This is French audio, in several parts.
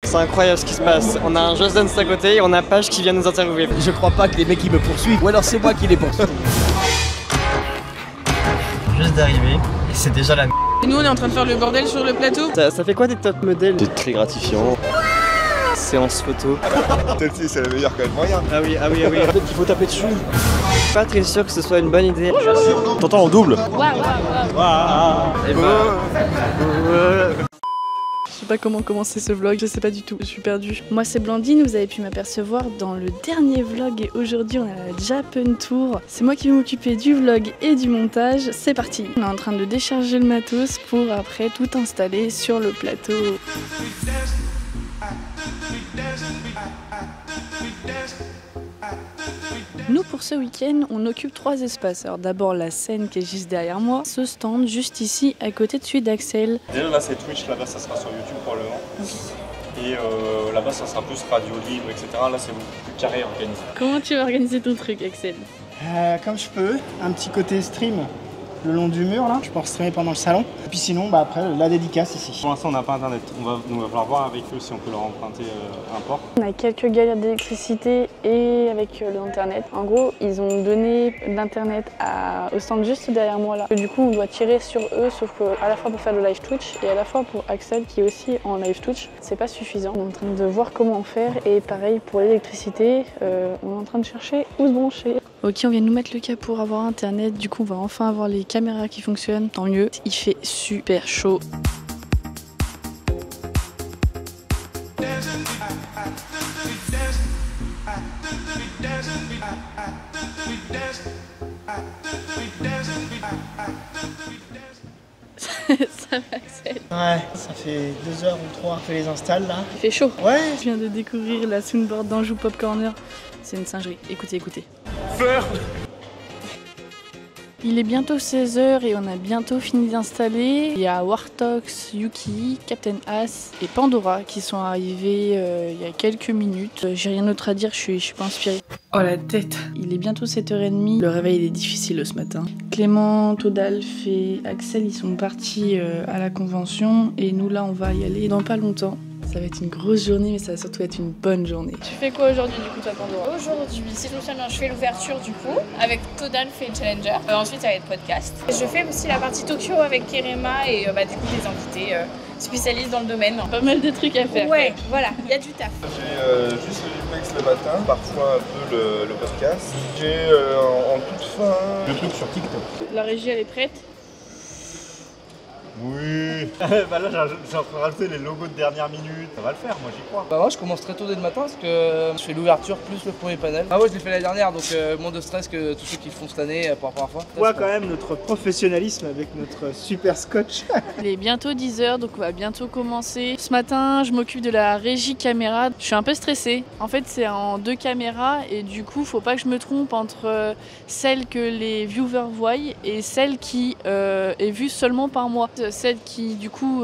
C'est incroyable ce qui se passe. On a un Just Dance à côté et on a Page qui vient nous interviewer. Je crois pas que les mecs ils me poursuivent, ou alors c'est moi qui les poursuis. Juste d'arriver et c'est déjà la Et nous on est en train de faire le bordel sur le plateau. Ça fait quoi des top modèles? C'est très gratifiant. Séance photo. Celle-ci c'est la meilleure quand même moyen. Ah oui. Peut-être qu'il faut taper dessus. Je suis pas très sûr que ce soit une bonne idée. T'entends en double. Je sais pas comment commencer ce vlog, je sais pas du tout, je suis perdue. Moi c'est Blandine, vous avez pu m'apercevoir dans le dernier vlog et aujourd'hui on est à la Japan Tour. C'est moi qui vais m'occuper du vlog et du montage, c'est parti. On est en train de décharger le matos pour après tout installer sur le plateau. Nous pour ce week-end, on occupe 3 espaces. Alors d'abord la scène qui est juste derrière moi, ce stand juste ici à côté de celui d'Axel. Déjà là c'est Twitch, là-bas ça sera sur YouTube probablement. Okay. Et là-bas ça sera plus radio libre, etc. Là c'est beaucoup plus carré organisé. Comment tu vas organiser ton truc, Axel? Comme je peux, un petit côté stream le long du mur là, je peux streamer pendant le salon. Et puis sinon après la dédicace ici. Pour l'instant on n'a pas internet, il va falloir voir avec eux si on peut leur emprunter un port. On a quelques galères d'électricité et avec l'internet. En gros ils ont donné l'internet au stand juste derrière moi là. Et du coup on doit tirer sur eux, sauf que à la fois pour faire le live Twitch et à la fois pour Axel qui est aussi en live Twitch, c'est pas suffisant. On est en train de voir comment faire et pareil pour l'électricité, on est en train de chercher où se brancher. Ok, on vient de nous mettre le cas pour avoir internet, du coup on va enfin avoir les caméras qui fonctionnent, tant mieux. Il fait super chaud. Ça va, Axel? Ouais, ça fait 2 heures ou 3 que je les installe là. Il fait chaud. Ouais. Je viens de découvrir la soundboard d'Anjou Pop Corner. C'est une singerie. Écoutez, écoutez. Il est bientôt 16h et on a bientôt fini d'installer. Il y a Wartox, Yuki, Captain As et Pandora qui sont arrivés il y a quelques minutes. J'ai rien d'autre à dire, je suis pas inspirée. Oh la tête. Il est bientôt 7h30. Le réveil il est difficile ce matin. Clément, Todalf et Axel ils sont partis à la convention et nous là on va y aller dans pas longtemps. Ça va être une grosse journée, mais ça va surtout être une bonne journée. Tu fais quoi aujourd'hui du coup toi Pandora? Aujourd'hui, si je me souviens bien, je fais l'ouverture du coup avec Todalf et Challenger. Ensuite ça va être podcast. Et je fais aussi la partie Tokyo avec Kerema et du coup des invités spécialistes dans le domaine. Pas mal de trucs à faire. Ouais, voilà, il y a du taf. J'ai juste le duplex le matin, parfois un peu le podcast. J'ai en toute fin le truc sur TikTok. La régie elle est prête? Oui. Bah là j'ai en train de rajouter les logos de dernière minute. Ça va le faire, moi j'y crois. Bah moi je commence très tôt dès le matin parce que je fais l'ouverture plus le premier panel. Ah ouais je l'ai fait l'année dernière donc moins de stress que tous ceux qui le font cette année pour la première fois. On voit quand même notre professionnalisme avec notre super scotch. Il est bientôt 10h donc on va bientôt commencer. Ce matin je m'occupe de la régie caméra. Je suis un peu stressée. En fait c'est en 2 caméras et du coup faut pas que je me trompe entre celle que les viewers voient et celle qui est vue seulement par moi. Celle qui du coup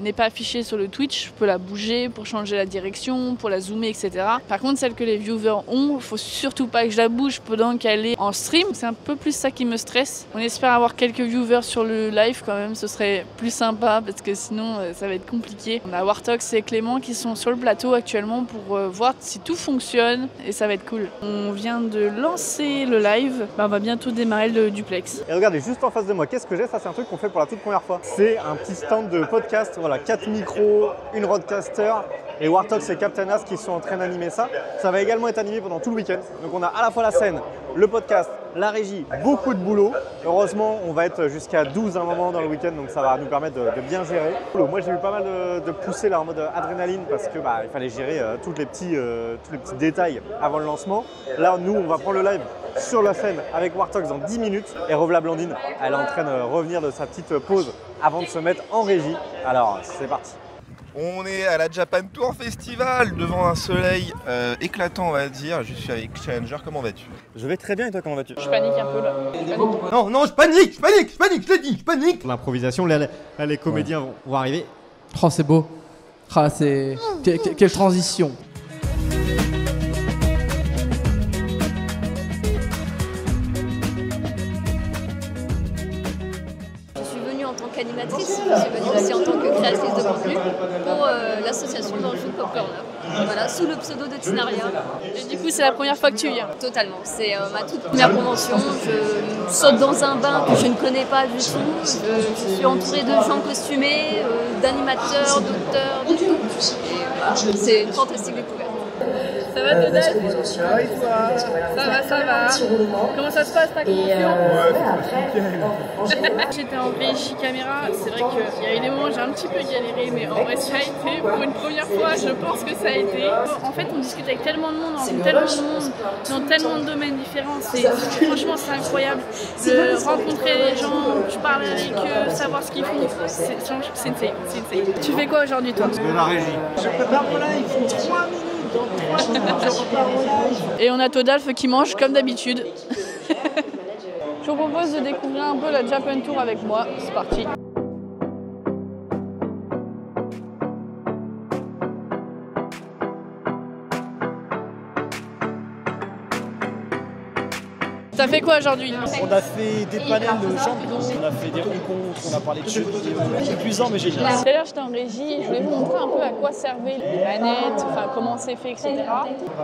n'est pas affichée sur le Twitch, je peux la bouger pour changer la direction, pour la zoomer, etc. Par contre celle que les viewers ont, faut surtout pas que je la bouge pendant qu'elle est en stream. C'est un peu plus ça qui me stresse. On espère avoir quelques viewers sur le live quand même, ce serait plus sympa parce que sinon ça va être compliqué. On a Wartox et Clément qui sont sur le plateau actuellement pour voir si tout fonctionne et ça va être cool. On vient de lancer le live, on va bientôt démarrer le duplex. Et regardez, juste en face de moi, qu'est-ce que j'ai? Ça c'est un truc qu'on fait pour la toute première fois. C'est un petit stand de podcast, voilà, 4 micros, une roadcaster et Wartox et Captain As qui sont en train d'animer ça. Ça va également être animé pendant tout le week-end. Donc on a à la fois la scène, le podcast, la régie, beaucoup de boulot. Heureusement, on va être jusqu'à 12 à un moment dans le week-end, donc ça va nous permettre de bien gérer. Moi j'ai eu pas mal de pousser là en mode adrénaline parce que il fallait gérer tous les petits détails avant le lancement. Là, nous, on va prendre le live sur la scène avec Wartox dans 10 minutes et revoilà Blandine, elle est en train de revenir de sa petite pause avant de se mettre en régie. Alors, c'est parti. On est à la Japan Tour Festival devant un soleil éclatant on va dire. Je suis avec Challenger, comment vas-tu? Je vais très bien et toi comment vas-tu? Je panique un peu là. Non, je panique, je l'ai dit, je panique. L'improvisation, là les comédiens vont arriver. Oh c'est beau. Ah c'est... Quelle transition. Je suis venue en tant qu'animatrice, je suis venue aussi en tant que créatrice de contenu. pour l'association dans le jeu Popcorner. Voilà, sous le pseudo de Tinaria. Et du coup, c'est la première fois que tu viens? Totalement, c'est ma toute première convention. Je saute dans un bain que je ne connais pas du tout. Je suis entourée de gens costumés, d'animateurs, d'auteurs, de tout. Et voilà, c'est une fantastique découverte. Ça va, Todal? Ça va et toi? Ça va. Comment ça se passe ta convention? J'étais en régie caméra, c'est vrai qu'il y a eu des moments où j'ai un petit peu galéré, mais en vrai ça a été, pour une première fois, je pense que ça a été. En fait, on discute avec tellement de monde, on rencontre tellement de monde, dans tellement de domaines différents, franchement c'est incroyable. De rencontrer les gens, je parle avec eux, savoir ce qu'ils font, c'est insane. Tu fais quoi aujourd'hui toi? De la régie. Je prépare mon live, 3 minutes. Et on a Todalf qui mange comme d'habitude. Je vous propose de découvrir un peu la Japan Tour avec moi. C'est parti. T'as fait quoi aujourd'hui? On a fait des panels de champions, on a fait des rencontres, on a parlé de jeux vidéo. Épuisant mais génial. Tout à l'heure j'étais en régie, je voulais vous montrer un peu à quoi servaient les manettes, enfin comment c'est fait, etc.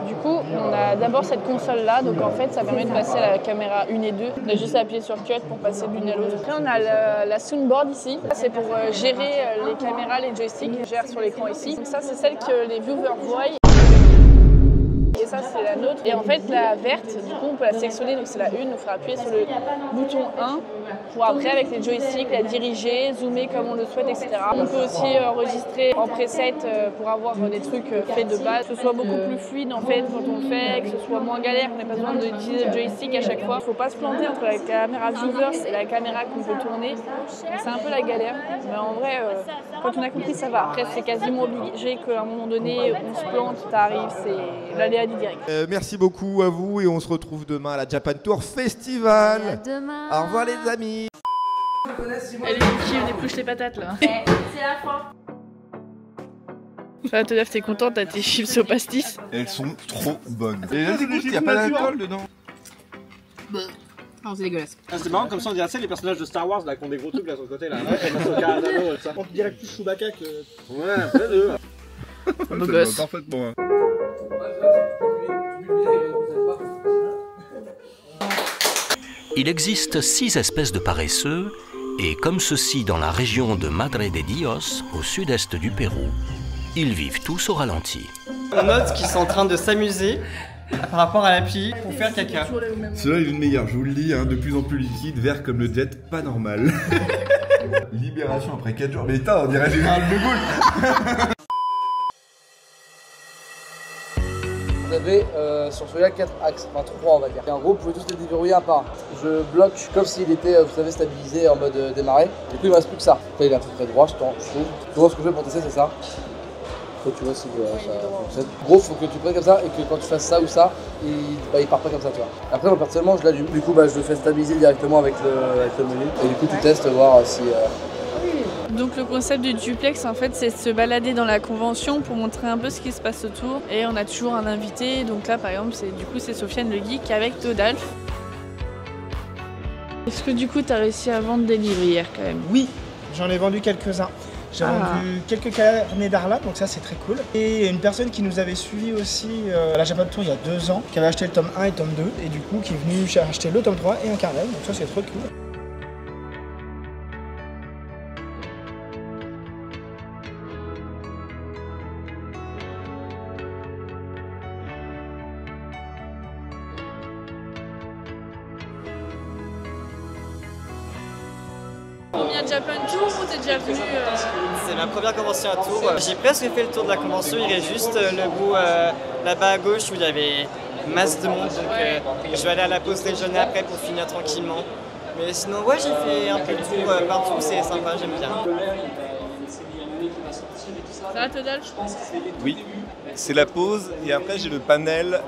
Du coup, on a d'abord cette console là, donc en fait ça permet de passer à la caméra 1 et 2. On a juste à appuyer sur Cut pour passer de l'une à l'autre. Après on a la soundboard ici, c'est pour gérer les caméras, les joysticks, je gère sur l'écran ici. Donc ça c'est celle que les viewers voient. Et ça c'est la nôtre. Et en fait la verte, du coup on peut la sélectionner, donc c'est la 1, il faut appuyer sur le bouton 1 pour après avec les joysticks la diriger, zoomer comme on le souhaite, etc. On peut aussi enregistrer en preset pour avoir des trucs faits de base, que ce soit beaucoup plus fluide en fait quand on le fait, que ce soit moins galère, qu'on n'ait pas besoin d'utiliser le joystick à chaque fois. Il ne faut pas se planter entre la caméra viewers et la caméra qu'on peut tourner, c'est un peu la galère, mais en vrai quand on a compris ça va. Après c'est quasiment obligé qu'à un moment donné on se plante, t'arrives, c'est l'aléa du direct. Merci beaucoup à vous et on se retrouve demain à la Japan Tour Festival. À demain. Au revoir les amis. Allez, qui dépluche les patates là. C'est la fin. Ça va, Todalf, t'es content, t'as tes chips au pastis? Elles sont trop bonnes. Et là, il n'y a pas d'alcool dedans. Non, c'est dégueulasse. Ah, c'est marrant comme ça on dirait ça les personnages de Star Wars là qui ont des gros trucs là sur le côté là. On dirait plus Chewbacca que. Ouais, un peu deux. Beau gosse. Parfaitement. Il existe 6 espèces de paresseux, et comme ceux-ci dans la région de Madre de Dios, au sud-est du Pérou, ils vivent tous au ralenti. On note qu'ils sont en train de s'amuser par rapport à l'appui pour faire caca. Celui-là il est le meilleur, je vous le dis, hein, de plus en plus liquide, vert comme le jet, pas normal. Libération après 4 jours, mais putain, on dirait Général de Gaulle. Vous avez sur celui-là 4 axes, enfin 3 on va dire. Et en gros, vous pouvez tous les déverrouiller un par un. Je bloque comme s'il était, vous savez, stabilisé en mode démarré. Du coup, il ne reste plus que ça. Là, il est un peu très droit, je trouve. Tu vois ce que je fais pour tester, c'est ça. Faut que tu vois si ça fonctionne. En gros, faut que tu prennes comme ça et que quand tu fasses ça ou ça, il part pas comme ça, tu vois. Après, moi personnellement, je l'allume. Du coup, je le fais stabiliser directement avec le menu. Et du coup, tu testes, voir si. Donc le concept du duplex en fait c'est de se balader dans la convention pour montrer un peu ce qui se passe autour et on a toujours un invité, donc là par exemple c'est Sofiane le geek avec Todalf. Est-ce que du coup tu as réussi à vendre des livres hier quand même? Oui, j'en ai vendu quelques-uns. J'ai vendu quelques carnets d'Arla, donc ça c'est très cool. Et une personne qui nous avait suivi aussi à la Japan Tour il y a 2 ans, qui avait acheté le tome 1 et le tome 2, et du coup qui est venu acheter le tome 3 et un carnet, donc ça c'est trop cool. Première Japan Tour ou t'es déjà venu C'est ma première convention à Tours. J'ai presque fait le tour de la convention, il y avait juste le bout là-bas à gauche où il y avait masse de monde. Donc je vais aller à la pause déjeuner après pour finir tranquillement. Mais sinon, ouais, j'ai fait un peu le tour partout, c'est sympa, j'aime bien. Ça va Todalf? Oui, c'est la pause et après j'ai le panel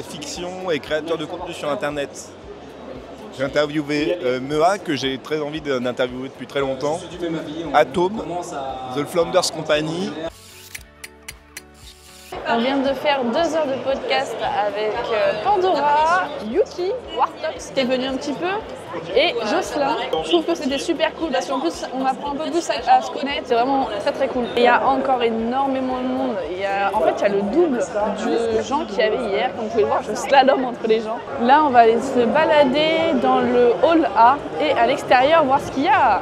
fiction et créateur de contenu sur internet. J'ai interviewé Mea, que j'ai très envie d'interviewer depuis très longtemps, Atom, The Flounders Company. On vient de faire 2 heures de podcast avec Pandora, Yuki, Wartox qui est venu un petit peu, et Jocelyn. Je trouve que c'était super cool parce qu'en plus on apprend un peu plus à se connaître, c'est vraiment très très cool. Il y a encore énormément de monde, en fait il y a le double de gens qu'il y avait hier, comme vous pouvez le voir, je slalom entre les gens. Là on va aller se balader dans le hall A et à l'extérieur voir ce qu'il y a.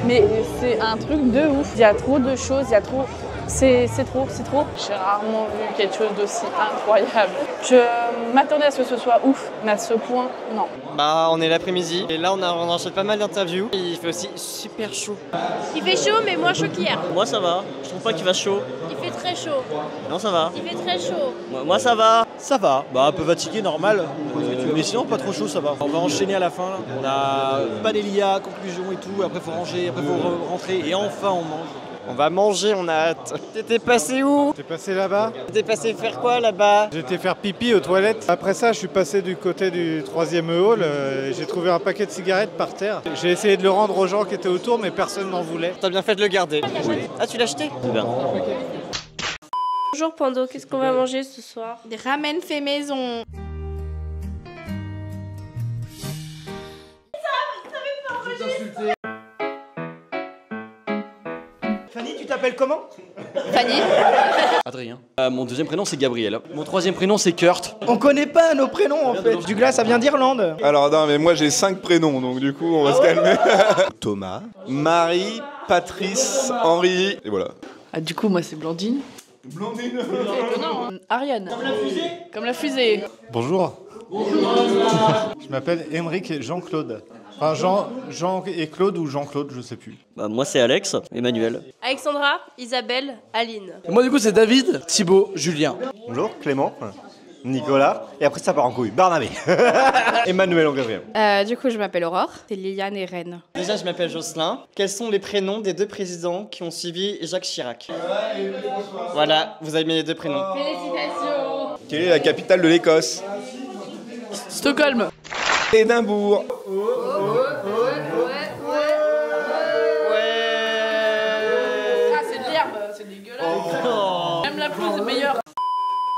Mais c'est un truc de ouf. Il y a trop de choses, il y a trop... C'est trop. J'ai rarement vu quelque chose d'aussi incroyable. Je m'attendais à ce que ce soit ouf, mais à ce point, non. Bah, on est l'après-midi et là on enchaîne pas mal d'interviews. Il fait aussi super chaud. Il fait chaud, mais moins chaud qu'hier. Moi ça va, je trouve pas qu'il fasse chaud. Il fait très chaud. Non, ça va. Il fait très chaud. Moi ça va. Ça va, bah un peu fatigué, normal, mais sinon pas trop chaud, ça va. On va enchaîner à la fin, là. On a Panelia, conclusion et tout, après faut ranger, après faut rentrer et enfin on mange. On va manger, on a hâte. T'étais passé où? T'es passé là-bas. T'es passé faire quoi là-bas? J'étais faire pipi aux toilettes. Après ça, je suis passé du côté du 3e hall. J'ai trouvé un paquet de cigarettes par terre. J'ai essayé de le rendre aux gens qui étaient autour, mais personne n'en voulait. T'as bien fait de le garder. Oui. Ah, tu l'as acheté? C'est bien. Bonjour Pando, qu'est-ce qu'on va manger ce soir? Des ramen fait maison. Fanny, tu t'appelles comment? Fanny. Adrien. Mon deuxième prénom c'est Gabriel. Mon troisième prénom c'est Kurt. On connaît pas nos prénoms en fait. Douglas, ça vient d'Irlande. Alors non, mais moi j'ai 5 prénoms, donc du coup on va se calmer. Thomas, Marie, Patrice, Henri, et voilà. Ah, du coup, moi c'est Blandine. Blandine. Non, Ariane. Comme la fusée. Comme la fusée. Bonjour. Je m'appelle Émeric Jean-Claude. Enfin, Jean et Claude ou Jean-Claude, je sais plus. Bah, moi c'est Alex, Emmanuel. Alexandra, Isabelle, Aline. Et moi du coup c'est David, Thibaut, Julien. Bonjour, Clément, Nicolas, et après ça part en couille, Barnabé. Emmanuel en quatrième. Du coup, je m'appelle Aurore, c'est Liliane et Rennes. Déjà, je m'appelle Jocelyn. Quels sont les prénoms des 2 présidents qui ont suivi Jacques Chirac? Voilà, vous avez mis les 2 prénoms. Félicitations. Quelle est la capitale de l'Écosse? Stockholm. Édimbourg. Ah, c'est de l'herbe, c'est dégueulasse. Même la pelouse est meilleure.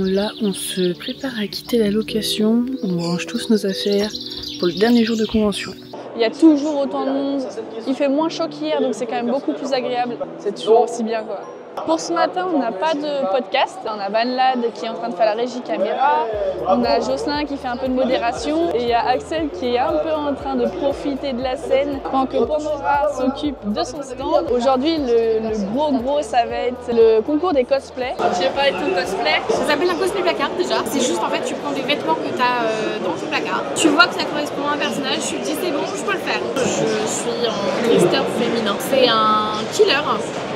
Là, on se prépare à quitter la location. On range tous nos affaires pour le dernier jour de convention. Il y a toujours autant de monde. Il fait moins chaud qu'hier, donc c'est quand même beaucoup plus agréable. C'est toujours aussi bien, quoi. Pour ce matin, on n'a pas de podcast. On a Van Lad qui est en train de faire la régie caméra. On a Jocelyn qui fait un peu de modération. Et il y a Axel qui est un peu en train de profiter de la scène pendant que Pandora s'occupe de son stand. Aujourd'hui, le gros, ça va être le concours des cosplays. Je sais pas, ton cosplay. Ça s'appelle un cosplay placard déjà. C'est juste en fait, tu prends des vêtements que tu as dans ton placard. Tu vois que ça correspond à un personnage. Tu te dis c'est bon, je peux le faire. Je suis en trickster féminin. C'est un killer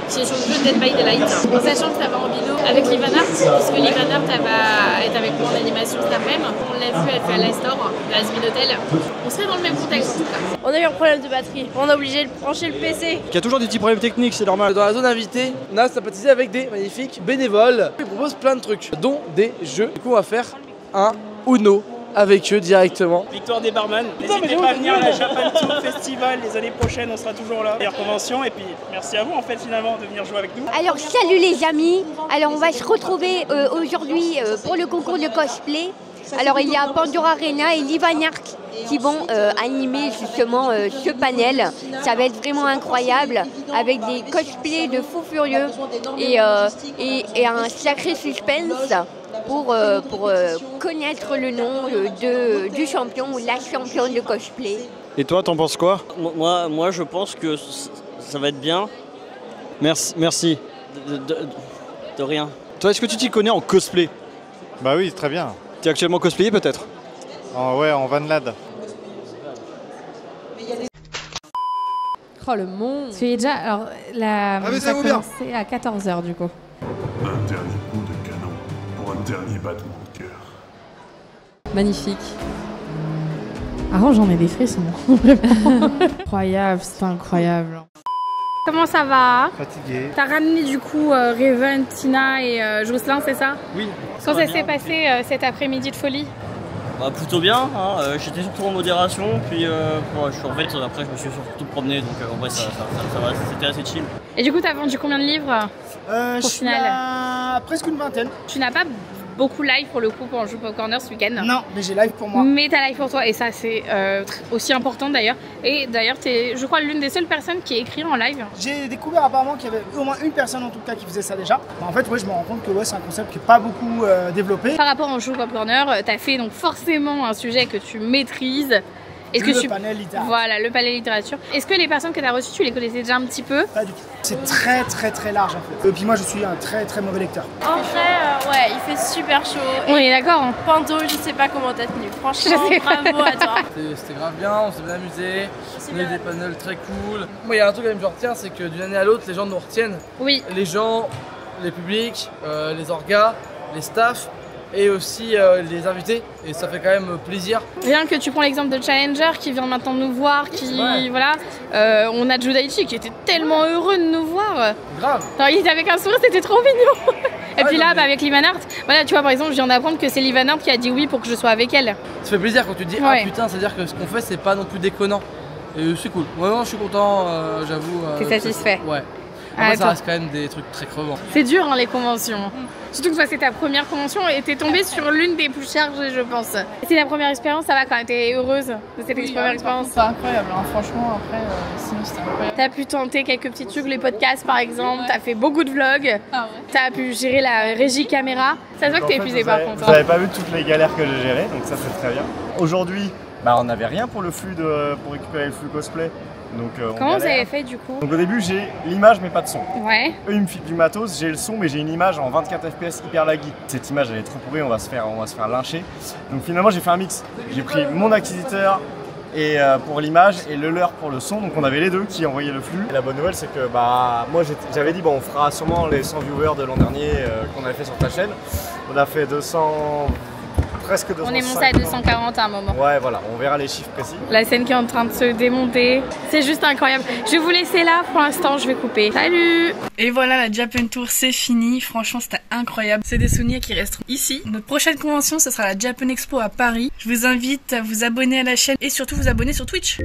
qui est sur le jeu Dead by Daylight, en sachant que ça va en binôme avec Livanart, puisque Livanart va être avec moi en animation cet après-midi. On l'a vu, elle fait à l'Astor, à Asmin Hotel. On serait dans le même contexte en tout cas. On a eu un problème de batterie. On a obligé de brancher le PC. Il y a toujours des petits problèmes techniques, c'est normal. Dans la zone invitée, on a sympathisé avec des magnifiques bénévoles. Ils proposent plein de trucs, dont des jeux. Du coup, on va faire un Uno avec eux directement. Victoire des barman. N'hésitez pas à venir à la Japan Tour Festival les années prochaines, on sera toujours là. Meilleure convention et puis merci à vous en fait finalement de venir jouer avec nous. Alors salut les amis, alors on va se retrouver aujourd'hui pour le concours de cosplay. Alors il y a Pandora Rena et Livanart qui vont animer justement ce panel. Ça va être vraiment incroyable avec des cosplays de fous furieux et un sacré suspense pour connaître le nom du champion ou la championne de cosplay. Et toi, t'en penses quoi? Moi, je pense que ça va être bien. Merci. De rien. Toi, est-ce que tu t'y connais en cosplay? Bah oui, très bien. T'es actuellement cosplayé peut-être? Ouais, en Van Lad. Oh le monde. Parce qu'il y a déjà, alors, ça a commencé à 14h du coup. Un dernier coup de canon pour un dernier battement de cœur. Magnifique. Ah, j'en ai des frissons. Vraiment. Incroyable, c'est incroyable. Comment ça va? Fatigué. T'as ramené du coup Raven, Tina et Jocelyn, c'est ça? Oui. Quand ça s'est passé cet après-midi de folie? Bah, plutôt bien, hein. J'étais surtout en modération, puis je suis en fait, après je me suis surtout promené, donc en vrai ça va, c'était assez chill. Et du coup t'as vendu combien de livres Je suis à presque une vingtaine. Tu n'as pas beaucoup live pour le coup pour Joue Pop Corner ce week-end? Non, mais j'ai live pour moi. Mais t'as live pour toi et ça c'est aussi important d'ailleurs. Et d'ailleurs t'es, je crois, l'une des seules personnes qui écrit en live. J'ai découvert apparemment qu'il y avait au moins une personne en tout cas qui faisait ça déjà. En fait ouais, je me rends compte que ouais, c'est un concept qui n'est pas beaucoup développé. Par rapport au Joue Pop Corner, t'as fait donc forcément un sujet que tu maîtrises. Le panel littérature. Voilà, le panel littérature. Est-ce que les personnes que tu as reçues, tu les connaissais déjà un petit peu? Pas du tout. C'est très large en fait. Et puis moi je suis un très mauvais lecteur. En vrai, ouais, il fait super chaud. On est d'accord. Pando, je sais pas comment t'as tenu. Franchement, bravo à toi. C'était grave bien, on s'est bien amusé. On a eu des panels très cool. Moi il y a un truc que je retiens, c'est que d'une année à l'autre, les gens nous retiennent. Oui. Les gens, les publics, les orgas, les staffs. Et aussi les invités, et ça fait quand même plaisir. Rien que tu prends l'exemple de Challenger qui vient maintenant nous voir, voilà. On a Judaichi qui était tellement heureux de nous voir. Grave. Alors, il était avec un sourire, c'était trop mignon. Et puis là, avec Livanart, voilà, tu vois, par exemple, je viens d'apprendre que c'est Livanart qui a dit oui pour que je sois avec elle. Ça fait plaisir quand tu te dis ah putain, c'est-à-dire que ce qu'on fait c'est pas non plus déconnant. Et c'est cool. Ouais, non, je suis content, j'avoue. T'es satisfait? Ouais. Après, ça reste quand même des trucs très crevants. C'est dur hein, les conventions. Surtout que toi c'est ta première convention et t'es tombée sur l'une des plus chargées je pense. C'est ta première expérience, ça va quand même, t'es heureuse de cette première expérience? C'est incroyable, hein. Franchement après sinon c'était incroyable. T'as pu tenter quelques petits trucs, les podcasts par exemple, t'as fait beaucoup de vlogs, t'as pu gérer la régie caméra. Ça se voit que t'es épuisé par contre. Vous n'avez pas vu toutes les galères que j'ai gérées, donc ça c'est très bien. Aujourd'hui, on n'avait rien pour le flux pour récupérer le flux cosplay. Donc, comment vous avez fait du coup? Donc au début j'ai l'image mais pas de son. Ouais. Eux ils me filent du matos, j'ai le son mais j'ai une image en 24 fps hyper laggy. Cette image elle est trop pourrie, on va se faire lyncher. Donc finalement j'ai fait un mix. J'ai pris mon acquisiteur et pour l'image et le leur pour le son, donc on avait les deux qui envoyaient le flux. Et la bonne nouvelle c'est que moi j'avais dit on fera sûrement les 100 viewers de l'an dernier qu'on avait fait sur ta chaîne. On a fait presque 200. On est monté à 240 à un moment. Ouais voilà, on verra les chiffres précis. La scène qui est en train de se démonter, c'est juste incroyable. Je vais vous laisser là pour l'instant, je vais couper. Salut! Et voilà, la Japan Tour c'est fini, franchement c'était incroyable. C'est des souvenirs qui resteront ici. Notre prochaine convention ce sera la Japan Expo à Paris. Je vous invite à vous abonner à la chaîne et surtout vous abonner sur Twitch.